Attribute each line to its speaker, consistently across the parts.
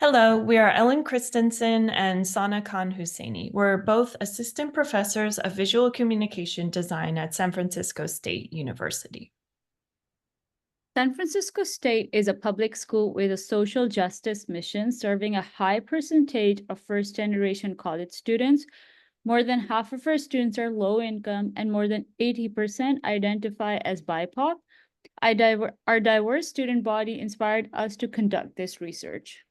Speaker 1: Hello, we are Ellen Christensen and Sana Khan Hussaini. We're both assistant professors of visual communication design at San Francisco State University.
Speaker 2: San Francisco State is a public school with a social justice mission serving a high percentage of first-generation college students. More than half of our students are low income, and more than 80% identify as BIPOC. Our diverse student body inspired us to conduct this research.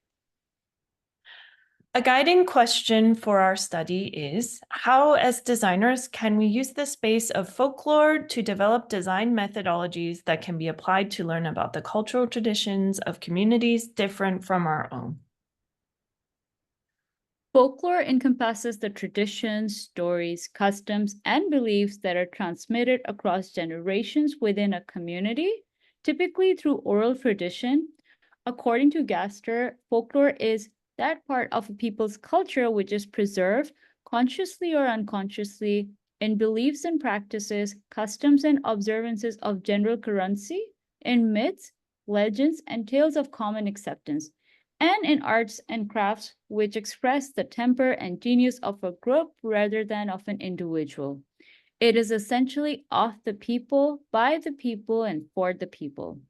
Speaker 1: A guiding question for our study is, how as designers can we use the space of folklore to develop design methodologies that can be applied to learn about the cultural traditions of communities different from our own?
Speaker 2: Folklore encompasses the traditions, stories, customs, and beliefs that are transmitted across generations within a community, typically through oral tradition. According to Gaster, folklore is that part of a people's culture which is preserved, consciously or unconsciously, in beliefs and practices, customs and observances of general currency, in myths, legends, and tales of common acceptance, and in arts and crafts which express the temper and genius of a group rather than of an individual. It is essentially of the people, by the people, and for the people.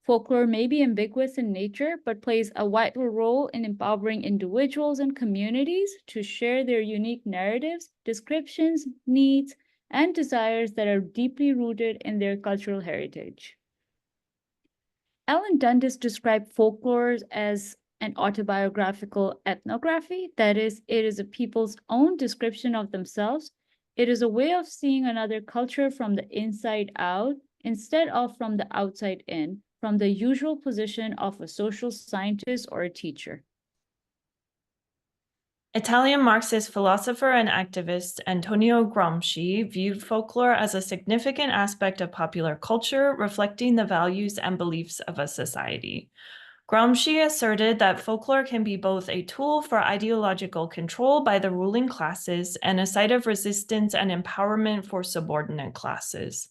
Speaker 2: Folklore may be ambiguous in nature, but plays a vital role in empowering individuals and communities to share their unique narratives, descriptions, needs, and desires that are deeply rooted in their cultural heritage. Ellen Dundas described folklore as an autobiographical ethnography. That is, it is a people's own description of themselves. It is a way of seeing another culture from the inside out instead of from the outside in, from the usual position of a social scientist or a teacher.
Speaker 1: Italian Marxist philosopher and activist Antonio Gramsci viewed folklore as a significant aspect of popular culture, reflecting the values and beliefs of a society. Gramsci asserted that folklore can be both a tool for ideological control by the ruling classes and a site of resistance and empowerment for subordinate classes.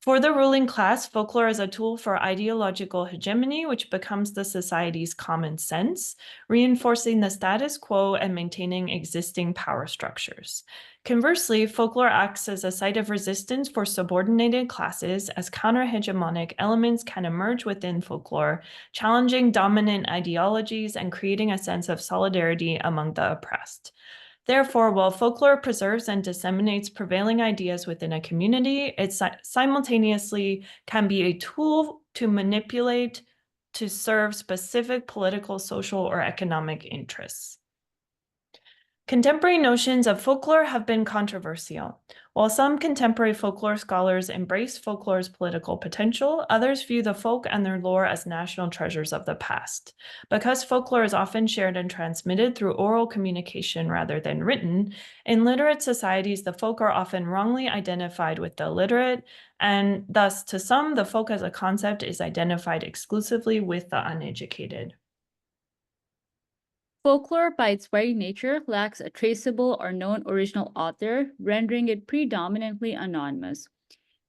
Speaker 1: For the ruling class, folklore is a tool for ideological hegemony, which becomes the society's common sense, reinforcing the status quo and maintaining existing power structures. Conversely, folklore acts as a site of resistance for subordinated classes, as counter-hegemonic elements can emerge within folklore, challenging dominant ideologies and creating a sense of solidarity among the oppressed. Therefore, while folklore preserves and disseminates prevailing ideas within a community, it simultaneously can be a tool to manipulate to serve specific political, social, or economic interests. Contemporary notions of folklore have been controversial. While some contemporary folklore scholars embrace folklore's political potential, others view the folk and their lore as national treasures of the past. Because folklore is often shared and transmitted through oral communication rather than written, in literate societies, the folk are often wrongly identified with the illiterate, and thus, to some, the folk as a concept is identified exclusively with the uneducated.
Speaker 2: Folklore, by its very nature, lacks a traceable or known original author, rendering it predominantly anonymous.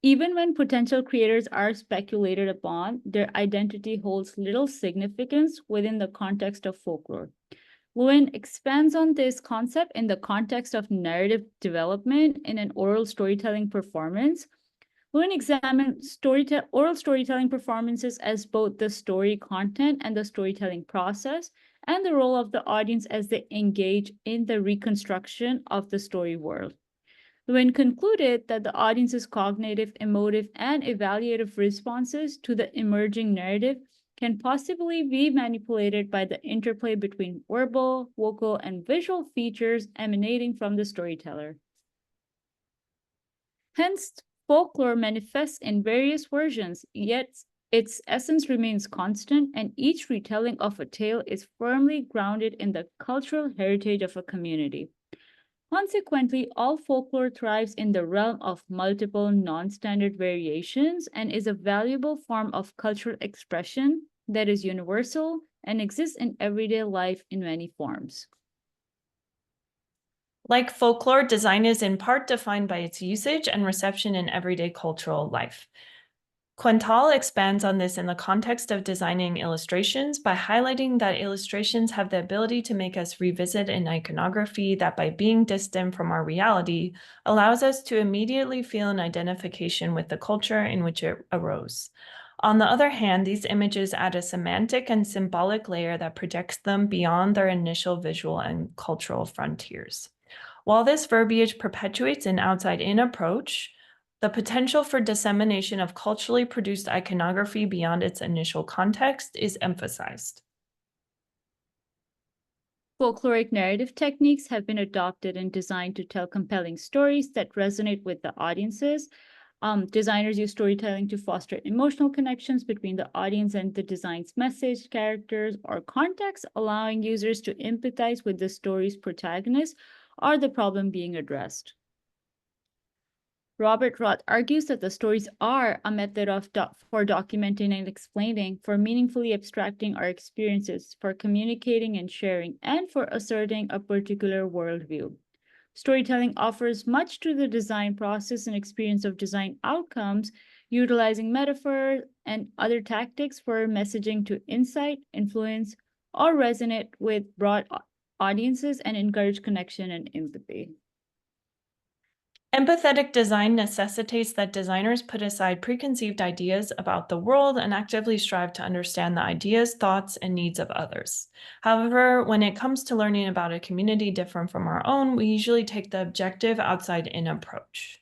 Speaker 2: Even when potential creators are speculated upon, their identity holds little significance within the context of folklore. Lewin expands on this concept in the context of narrative development in an oral storytelling performance. Lewin examines oral storytelling performances as both the story content and the storytelling process, and the role of the audience as they engage in the reconstruction of the story world. Lewin concluded that the audience's cognitive, emotive, and evaluative responses to the emerging narrative can possibly be manipulated by the interplay between verbal, vocal, and visual features emanating from the storyteller. Hence, folklore manifests in various versions, yet its essence remains constant, and each retelling of a tale is firmly grounded in the cultural heritage of a community. Consequently, all folklore thrives in the realm of multiple non-standard variations and is a valuable form of cultural expression that is universal and exists in everyday life in many forms.
Speaker 1: Like folklore, design is in part defined by its usage and reception in everyday cultural life. Quental expands on this in the context of designing illustrations by highlighting that illustrations have the ability to make us revisit an iconography that, by being distant from our reality, allows us to immediately feel an identification with the culture in which it arose. On the other hand, these images add a semantic and symbolic layer that projects them beyond their initial visual and cultural frontiers. While this verbiage perpetuates an outside-in approach, the potential for dissemination of culturally produced iconography beyond its initial context is emphasized.
Speaker 2: Folkloric narrative techniques have been adopted and designed to tell compelling stories that resonate with the audiences. Designers use storytelling to foster emotional connections between the audience and the design's message, characters, or context, allowing users to empathize with the story's protagonist or the problem being addressed. Robert Roth argues that the stories are a method for documenting and explaining, for meaningfully abstracting our experiences, for communicating and sharing, and for asserting a particular worldview. Storytelling offers much to the design process and experience of design outcomes, utilizing metaphor and other tactics for messaging to incite, influence, or resonate with broad audiences and encourage connection and empathy.
Speaker 1: Empathetic design necessitates that designers put aside preconceived ideas about the world and actively strive to understand the ideas, thoughts, and needs of others. However, when it comes to learning about a community different from our own, we usually take the objective outside-in approach.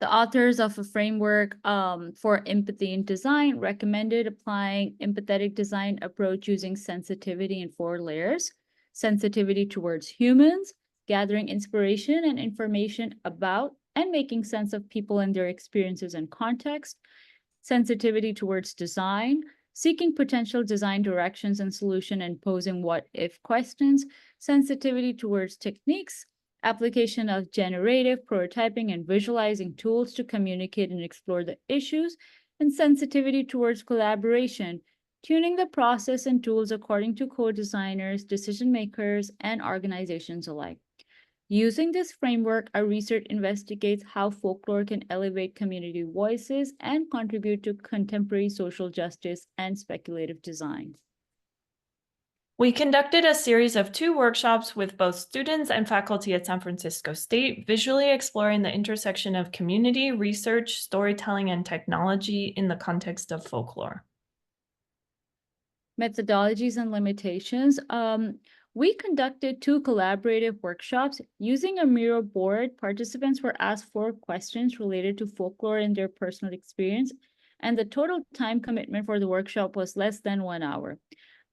Speaker 2: The authors of a framework for empathy in design recommended applying empathetic design approach using sensitivity in 4 layers: sensitivity towards humans, gathering inspiration and information about and making sense of people and their experiences and context; sensitivity towards design, seeking potential design directions and solution and posing what if questions; sensitivity towards techniques, application of generative, prototyping, and visualizing tools to communicate and explore the issues; and sensitivity towards collaboration, tuning the process and tools according to co-designers, decision makers, and organizations alike. Using this framework, our research investigates how folklore can elevate community voices and contribute to contemporary social justice and speculative design.
Speaker 1: We conducted a series of 2 workshops with both students and faculty at San Francisco State, visually exploring the intersection of community, research, storytelling, and technology in the context of folklore.
Speaker 2: Methodologies and limitations. We conducted 2 collaborative workshops. Using a Miro board, participants were asked 4 questions related to folklore and their personal experience, and the total time commitment for the workshop was less than 1 hour.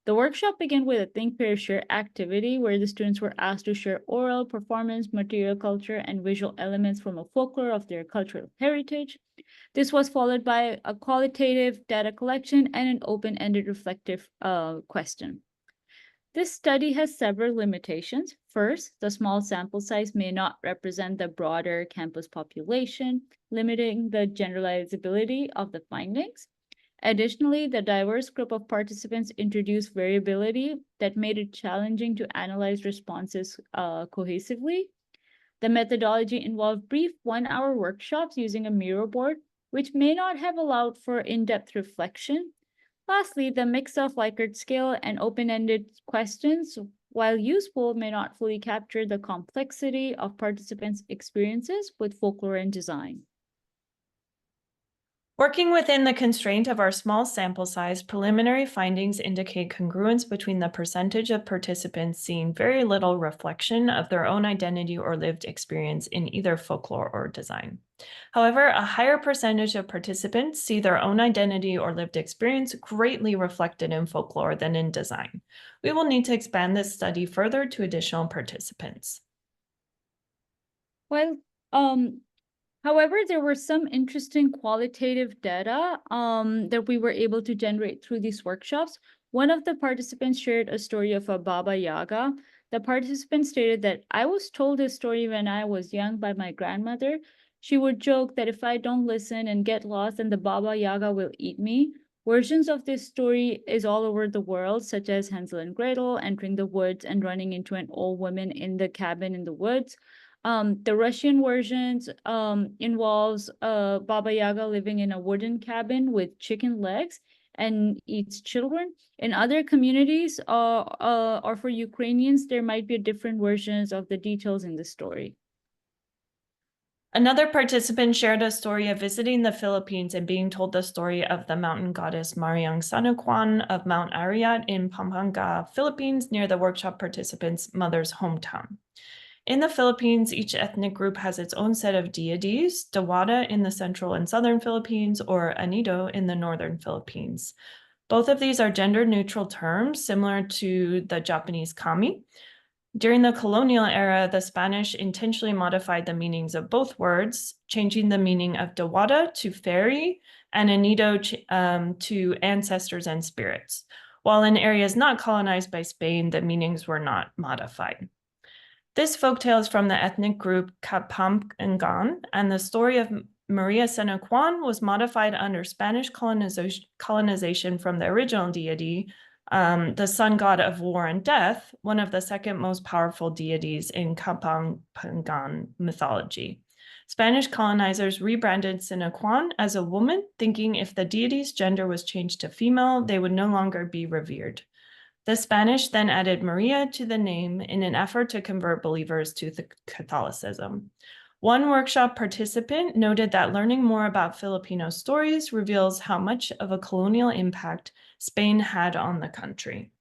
Speaker 2: The workshop began with a Think, Pair, Share activity where the students were asked to share oral, performance, material culture, and visual elements from a folklore of their cultural heritage. This was followed by a qualitative data collection and an open-ended reflective question. This study has several limitations. First, the small sample size may not represent the broader campus population, limiting the generalizability of the findings. Additionally, the diverse group of participants introduced variability that made it challenging to analyze responses cohesively. The methodology involved brief 1-hour workshops using a Miro board, which may not have allowed for in-depth reflection. Lastly, the mix of Likert scale and open-ended questions, while useful, may not fully capture the complexity of participants' experiences with folklore and design.
Speaker 1: Working within the constraint of our small sample size, preliminary findings indicate congruence between the percentage of participants seeing very little reflection of their own identity or lived experience in either folklore or design. However, a higher percentage of participants see their own identity or lived experience greatly reflected in folklore than in design. We will need to expand this study further to additional participants.
Speaker 2: Well, however, there were some interesting qualitative data that we were able to generate through these workshops. One of the participants shared a story of a Baba Yaga. The participant stated that I was told this story when I was young by my grandmother. She would joke that if I don't listen and get lost, then the Baba Yaga will eat me. Versions of this story is all over the world, such as Hansel and Gretel entering the woods and running into an old woman in the cabin in the woods. The Russian versions involves Baba Yaga living in a wooden cabin with chicken legs and eats children. In other communities, or for Ukrainians, there might be different versions of the details in the story.
Speaker 1: Another participant shared a story of visiting the Philippines and being told the story of the mountain goddess Mariang Sanuquan of Mount Arayat in Pampanga, Philippines, near the workshop participants' mother's hometown. In the Philippines, each ethnic group has its own set of deities, Dewata in the central and southern Philippines, or Anido in the northern Philippines. Both of these are gender-neutral terms, similar to the Japanese kami. During the colonial era, the Spanish intentionally modified the meanings of both words, changing the meaning of Dewata to fairy and Anido to ancestors and spirits. While in areas not colonized by Spain, the meanings were not modified. This folktale is from the ethnic group Kapampangan, and the story of Maria Senacuan was modified under Spanish colonization from the original deity, the sun god of war and death, one of the second most powerful deities in Kapampangan mythology. Spanish colonizers rebranded Senacuan as a woman, thinking if the deity's gender was changed to female, they would no longer be revered. The Spanish then added Maria to the name in an effort to convert believers to Catholicism. One workshop participant noted that learning more about Filipino stories reveals how much of a colonial impact Spain had on the country.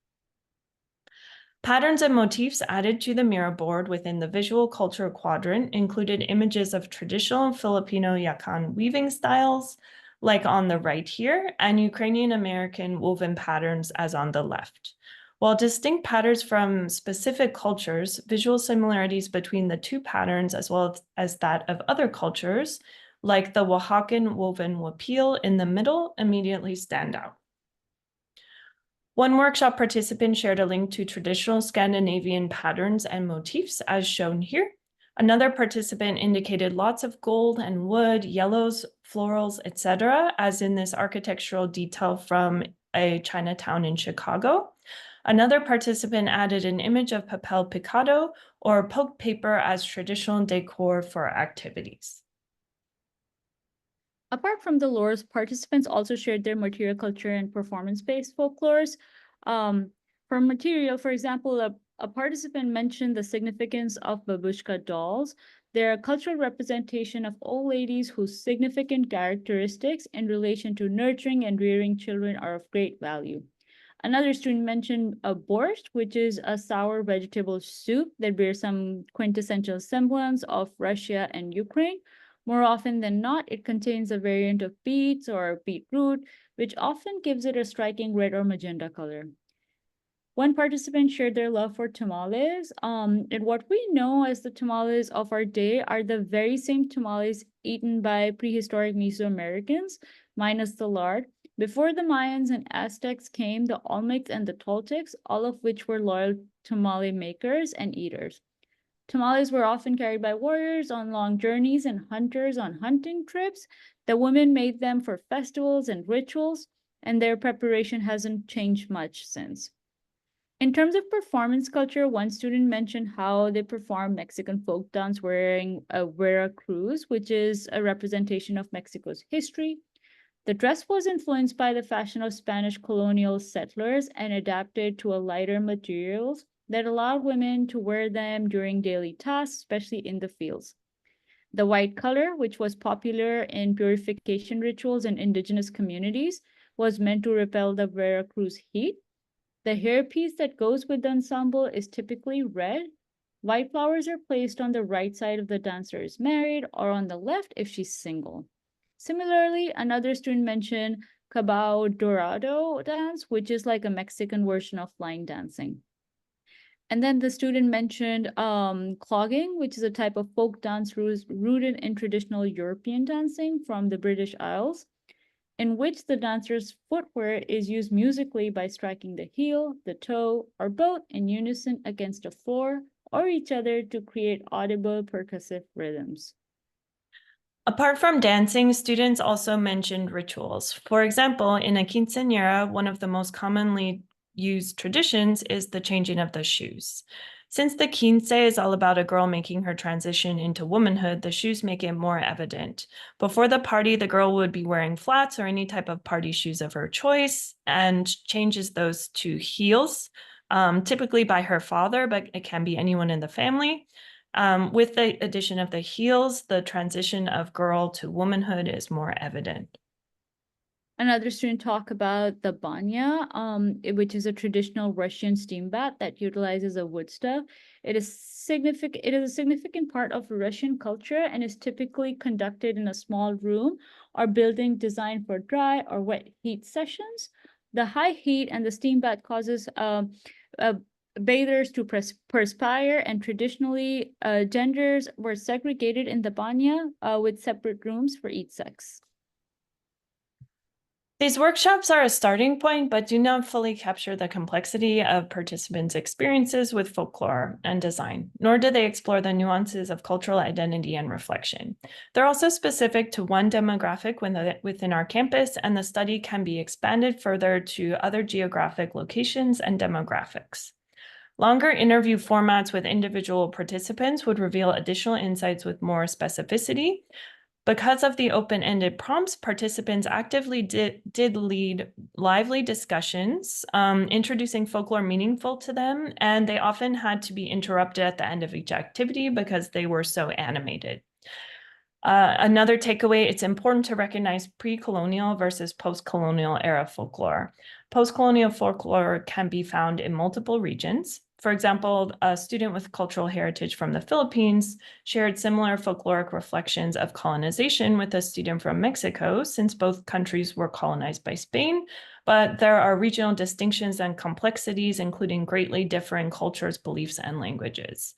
Speaker 1: Patterns and motifs added to the mirror board within the visual culture quadrant included images of traditional Filipino yakan weaving styles, like on the right here, and Ukrainian American woven patterns as on the left. While distinct patterns from specific cultures, visual similarities between the two patterns as well as that of other cultures, like the Oaxacan woven huipil in the middle, immediately stand out. One workshop participant shared a link to traditional Scandinavian patterns and motifs as shown here. Another participant indicated lots of gold and wood, yellows, florals, etc., as in this architectural detail from a Chinatown in Chicago. Another participant added an image of papel picado or poked paper as traditional decor for activities.
Speaker 2: Apart from the lores, participants also shared their material culture and performance-based folklores. For material, for example, a participant mentioned the significance of babushka dolls. They're a cultural representation of old ladies whose significant characteristics in relation to nurturing and rearing children are of great value. Another student mentioned a borscht, which is a sour vegetable soup that bears some quintessential semblance of Russia and Ukraine. More often than not, it contains a variant of beets or beetroot, which often gives it a striking red or magenta color. One participant shared their love for tamales. And what we know as the tamales of our day are the very same tamales eaten by prehistoric Mesoamericans, minus the lard. Before the Mayans and Aztecs came, the Olmecs and the Toltecs, all of which were loyal tamale makers and eaters. Tamales were often carried by warriors on long journeys and hunters on hunting trips. The women made them for festivals and rituals, and their preparation hasn't changed much since. In terms of performance culture, one student mentioned how they perform Mexican folk dance wearing a Veracruz, which is a representation of Mexico's history. The dress was influenced by the fashion of Spanish colonial settlers and adapted to a lighter materials that allowed women to wear them during daily tasks, especially in the fields. The white color, which was popular in purification rituals in indigenous communities, was meant to repel the Veracruz heat. The hairpiece that goes with the ensemble is typically red. White flowers are placed on the right side if the dancer is married or on the left if she's single. Similarly, another student mentioned Cabao Dorado dance, which is like a Mexican version of line dancing. And then the student mentioned clogging, which is a type of folk dance rooted in traditional European dancing from the British Isles, in which the dancer's footwear is used musically by striking the heel, the toe, or both in unison against the floor or each other to create audible percussive rhythms.
Speaker 1: Apart from dancing, students also mentioned rituals. For example, in a quinceañera, one of the most commonly used traditions is the changing of the shoes. Since the quince is all about a girl making her transition into womanhood, the shoes make it more evident. Before the party, the girl would be wearing flats or any type of party shoes of her choice, and changes those to heels, typically by her father, but it can be anyone in the family. With the addition of the heels, the transition of girl to womanhood is more evident.
Speaker 2: Another student talked about the banya, which is a traditional Russian steam bath that utilizes a wood stove. It is a significant part of Russian culture and is typically conducted in a small room or building designed for dry or wet heat sessions. The high heat and the steam bath causes bathers to perspire, and traditionally, genders were segregated in the banya with separate rooms for each sex.
Speaker 1: These workshops are a starting point, but do not fully capture the complexity of participants' experiences with folklore and design, nor do they explore the nuances of cultural identity and reflection. They're also specific to one demographic within our campus, and the study can be expanded further to other geographic locations and demographics. Longer interview formats with individual participants would reveal additional insights with more specificity. Because of the open-ended prompts, participants actively did lead lively discussions, introducing folklore meaningful to them, and they often had to be interrupted at the end of each activity because they were so animated. Another takeaway, it's important to recognize pre-colonial versus post-colonial era folklore. Post-colonial folklore can be found in multiple regions. For example, a student with cultural heritage from the Philippines shared similar folkloric reflections of colonization with a student from Mexico, since both countries were colonized by Spain, but there are regional distinctions and complexities, including greatly differing cultures, beliefs, and languages.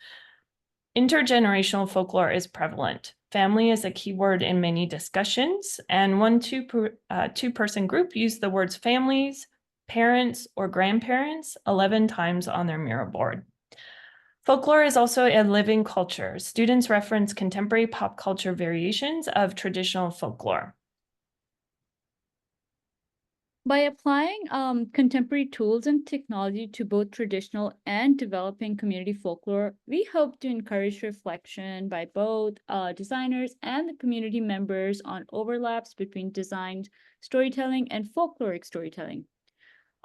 Speaker 1: Intergenerational folklore is prevalent. Family is a key word in many discussions, and one two-person group used the words families, parents, or grandparents 11 times on their mural board. Folklore is also a living culture. Students reference contemporary pop culture variations of traditional folklore.
Speaker 2: By applying contemporary tools and technology to both traditional and developing community folklore, we hope to encourage reflection by both designers and the community members on overlaps between designed storytelling and folkloric storytelling.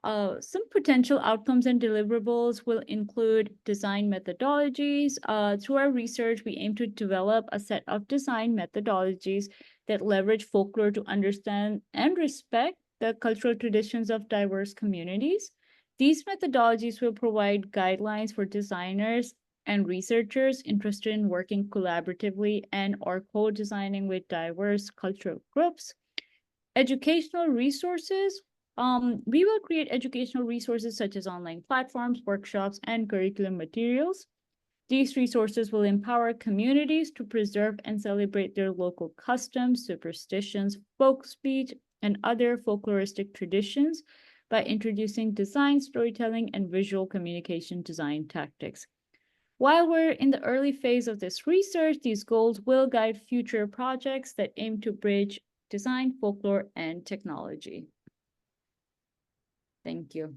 Speaker 2: Some potential outcomes and deliverables will include design methodologies. Through our research, we aim to develop a set of design methodologies that leverage folklore to understand and respect the cultural traditions of diverse communities. These methodologies will provide guidelines for designers and researchers interested in working collaboratively and or co-designing with diverse cultural groups. Educational resources. We will create educational resources such as online platforms, workshops, and curriculum materials. These resources will empower communities to preserve and celebrate their local customs, superstitions, folk speech, and other folkloristic traditions by introducing design, storytelling, and visual communication design tactics. While we're in the early phase of this research, these goals will guide future projects that aim to bridge design, folklore, and technology. Thank you.